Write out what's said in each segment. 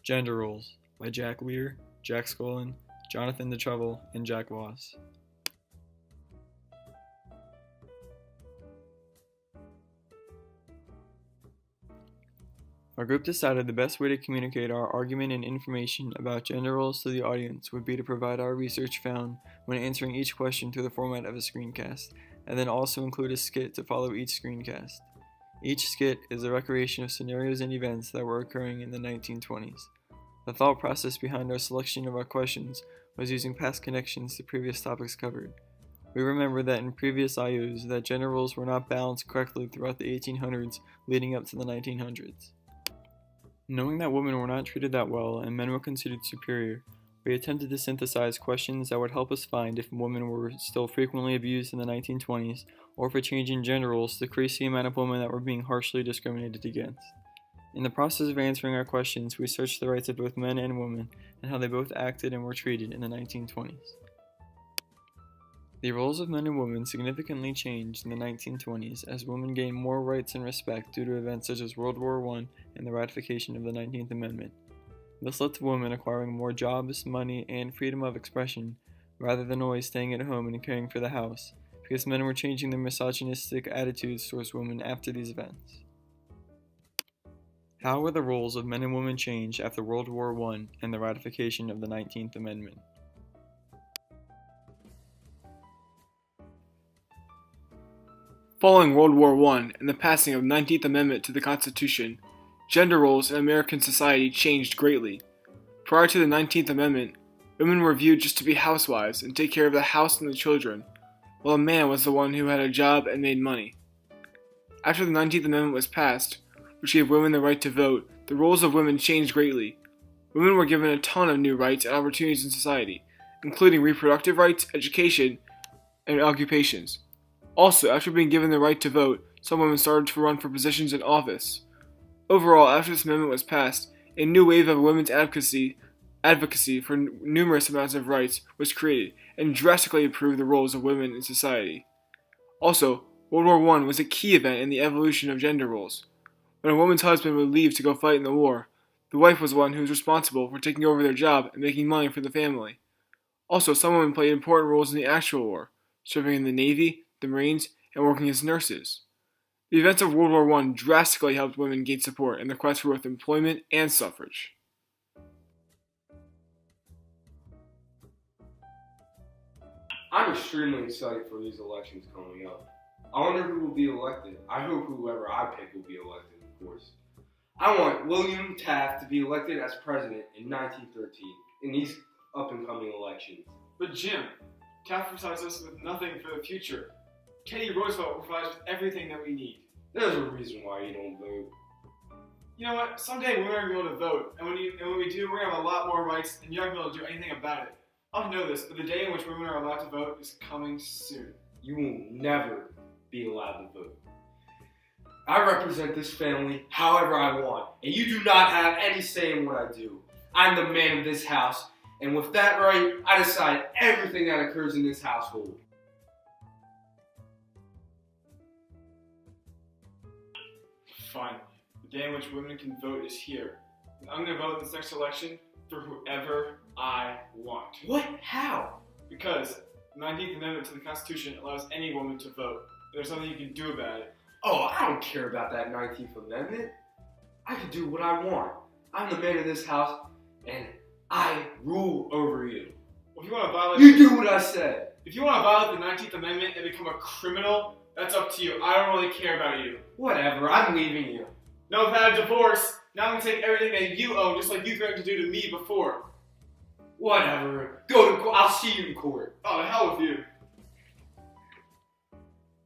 Gender Roles by Jack Lear, Jack Skolin, Jonathan DeTrevel, and Jack Voss. Our group decided the best way to communicate our argument and information about gender roles to the audience would be to provide our research found when answering each question through the format of a screencast, and then also include a skit to follow each screencast. Each skit is a recreation of scenarios and events that were occurring in the 1920s. The thought process behind our selection of our questions was using past connections to previous topics covered. We remember that in previous IOs that gender roles were not balanced correctly throughout the 1800s leading up to the 1900s. Knowing that women were not treated that well and men were considered superior, we attempted to synthesize questions that would help us find if women were still frequently abused in the 1920s or if a change in gender roles decreased the amount of women that were being harshly discriminated against. In the process of answering our questions, we searched the rights of both men and women and how they both acted and were treated in the 1920s. The roles of men and women significantly changed in the 1920s as women gained more rights and respect due to events such as World War I and the ratification of the 19th Amendment. This led to women acquiring more jobs, money, and freedom of expression, rather than always staying at home and caring for the house, because men were changing their misogynistic attitudes towards women after these events. How were the roles of men and women changed after World War I and the ratification of the 19th Amendment? Following World War I and the passing of the 19th Amendment to the Constitution, gender roles in American society changed greatly. Prior to the 19th Amendment, women were viewed just to be housewives and take care of the house and the children, while a man was the one who had a job and made money. After the 19th Amendment was passed, which gave women the right to vote, the roles of women changed greatly. Women were given a ton of new rights and opportunities in society, including reproductive rights, education, and occupations. Also, after being given the right to vote, some women started to run for positions in office. Overall, after this amendment was passed, a new wave of women's advocacy for numerous amounts of rights was created and drastically improved the roles of women in society. Also, World War I was a key event in the evolution of gender roles. When a woman's husband would leave to go fight in the war, the wife was the one who was responsible for taking over their job and making money for the family. Also, some women played important roles in the actual war, serving in the Navy, the Marines, and working as nurses. The events of World War I drastically helped women gain support in the quest for both employment and suffrage. I'm extremely excited for these elections coming up. I wonder who will be elected. I hope whoever I pick will be elected, of course. I want William Taft to be elected as president in 1913 in these up-and-coming elections. But Jim, Taft provides us with nothing for the future. Teddy Roosevelt provides us with everything that we need. There's a reason why you don't vote. You know what? Someday we're going to be able to vote, and when we do, we're going to have a lot more rights, and you're not going to be able to do anything about it. I don't know this, but the day in which women are allowed to vote is coming soon. You will never be allowed to vote. I represent this family however I want, and you do not have any say in what I do. I'm the man of this house, and with that right, I decide everything that occurs in this household. Finally, the day in which women can vote is here. And I'm going to vote in this next election for whoever I want. What? How? Because the 19th Amendment to the Constitution allows any woman to vote. There's nothing you can do about it. Oh, I don't care about that 19th Amendment. I can do what I want. I'm the man of this house, and I rule over you. Well, if you want to violate You do what I said. If you want to violate the 19th Amendment and become a criminal, that's up to you. I don't really care about you. Whatever, I'm leaving you. No, I've had a divorce. Now I'm going to take everything that you own, just like you threatened to do to me before. Whatever. Go to court. I'll see you in court. Oh, the hell with you.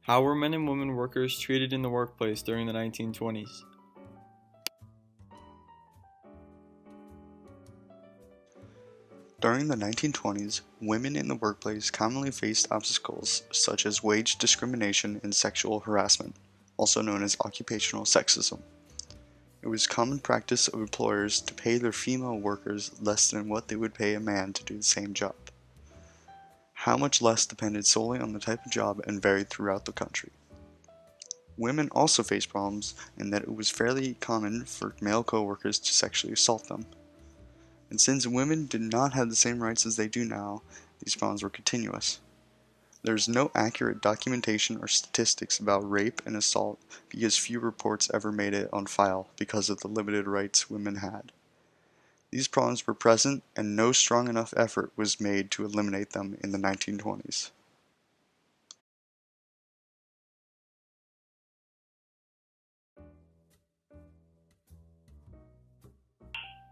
How were men and women workers treated in the workplace during the 1920s? During the 1920s, women in the workplace commonly faced obstacles such as wage discrimination and sexual harassment, also known as occupational sexism. It was common practice of employers to pay their female workers less than what they would pay a man to do the same job. How much less depended solely on the type of job and varied throughout the country. Women also faced problems in that it was fairly common for male co-workers to sexually assault them. And since women did not have the same rights as they do now, these problems were continuous. There is no accurate documentation or statistics about rape and assault because few reports ever made it on file because of the limited rights women had. These problems were present, and no strong enough effort was made to eliminate them in the 1920s.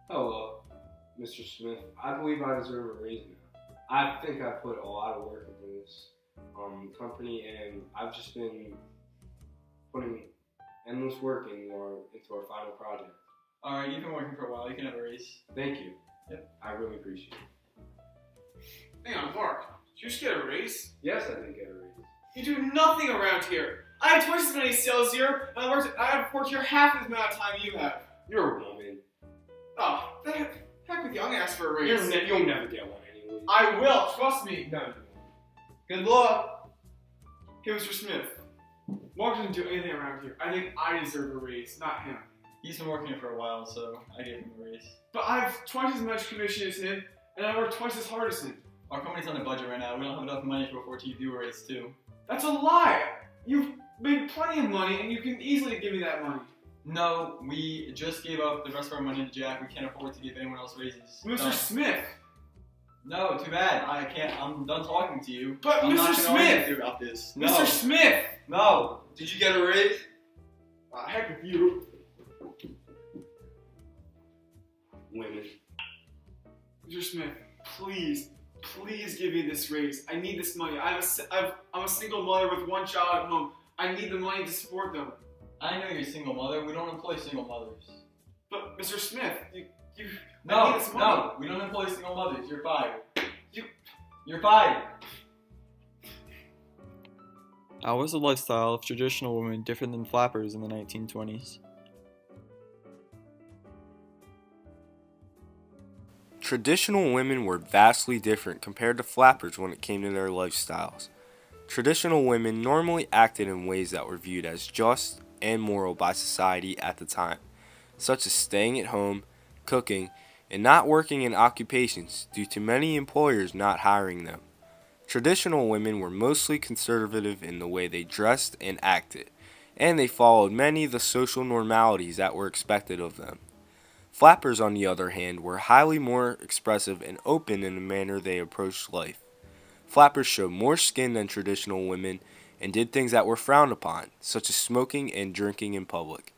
Hello, Mr. Smith. I believe I deserve a raise now. I think I put a lot of work into this company, and I've just been putting endless work into our final project. Alright, you've been working for a while. You can have a raise. Thank you. Yep. I really appreciate it. Hang on, Mark. Did you just get a raise? Yes, I did get a raise. You do nothing around here. I have twice as many sales here, and I've worked here half as amount of time you have. You're a woman. Oh, the heck with you. I'm gonna ask for a raise. You'll never get one anyway. I will, trust me. No, you won't. Good luck. Hey, Mr. Smith. Mark doesn't do anything around here. I think I deserve a raise, not him. He's been working here for a while, so I gave him a raise. But I have twice as much commission as him, and I work twice as hard as him. Our company's on a budget right now. We don't have enough money to afford to give you a raise, too. That's a lie. You've made plenty of money, and you can easily give me that money. No, we just gave up the rest of our money to Jack. We can't afford to give anyone else raises. Mr. Done. Smith. No, too bad. I can't. I'm done talking to you. But I'm Mr. not gonna Smith! argue with you about this. No. Mr. Smith! No. Did you get a raise? Heck with you. Women. Mr. Smith, please give me this raise. I need this money. I'm a single mother with one child at home. I need the money to support them. I know you're a single mother. We don't employ single mothers. But Mr. Smith, I need No, this money. no, we don't employ single mothers. You're fired. You're fired. How was the lifestyle of traditional women different than flappers in the 1920s? Traditional women were vastly different compared to flappers when it came to their lifestyles. Traditional women normally acted in ways that were viewed as just and moral by society at the time, such as staying at home, cooking, and not working in occupations due to many employers not hiring them. Traditional women were mostly conservative in the way they dressed and acted, and they followed many of the social normalities that were expected of them. Flappers, on the other hand, were highly more expressive and open in the manner they approached life. Flappers showed more skin than traditional women and did things that were frowned upon, such as smoking and drinking in public.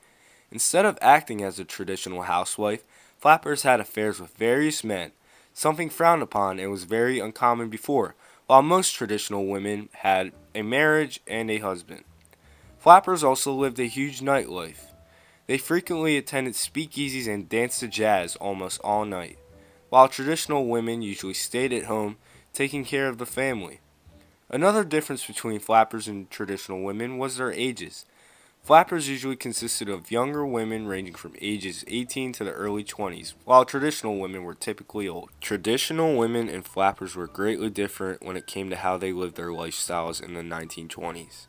Instead of acting as a traditional housewife, flappers had affairs with various men, something frowned upon and was very uncommon before, while most traditional women had a marriage and a husband. Flappers also lived a huge nightlife. They frequently attended speakeasies and danced to jazz almost all night, while traditional women usually stayed at home taking care of the family. Another difference between flappers and traditional women was their ages. Flappers usually consisted of younger women ranging from ages 18 to the early 20s, while traditional women were typically old. Traditional women and flappers were greatly different when it came to how they lived their lifestyles in the 1920s.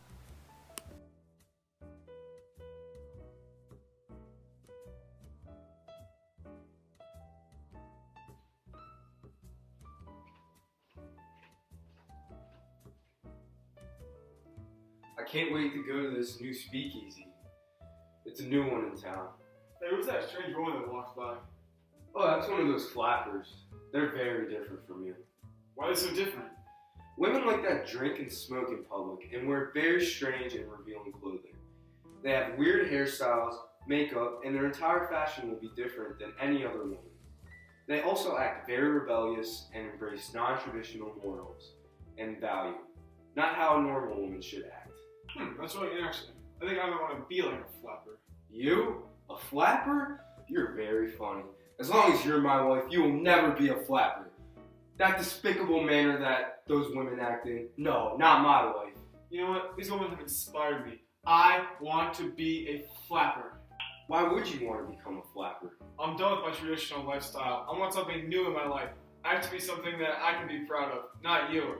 I can't wait to go to this new speakeasy. It's a new one in town. Hey, who's that strange woman that walks by? Oh, that's one of those flappers. They're very different from you. Why are they so different? Women like that drink and smoke in public and wear very strange and revealing clothing. They have weird hairstyles, makeup, and their entire fashion will be different than any other woman. They also act very rebellious and embrace non-traditional morals and value, not how a normal woman should act. That's really interesting. I think I might want to be like a flapper. You? A flapper? You're very funny. As long as you're my wife, you will never be a flapper. That despicable manner that those women act in, no, not my wife. You know what? These women have inspired me. I want to be a flapper. Why would you want to become a flapper? I'm done with my traditional lifestyle. I want something new in my life. I have to be something that I can be proud of, not you.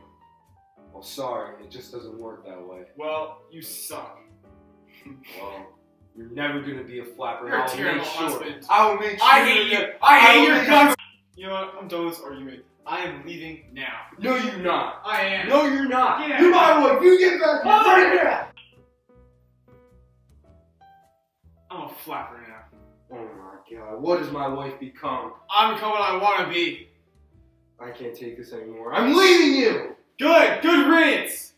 Well, sorry, it just doesn't work that way. Well, you suck. Well, you're never gonna be a flapper. You're a I'll terrible make sure. husband. I will make sure. I hate you. that- I will hate your make guts. You know what? I'm done with this argument. I am leaving now. No, you're not. I am. No, you're not. Yeah. You're my wife. You get back here right here. I'm a flapper now. Oh my God. What has my life become? I'm becoming what I want to be. I can't take this anymore. I'm leaving you. Good riddance.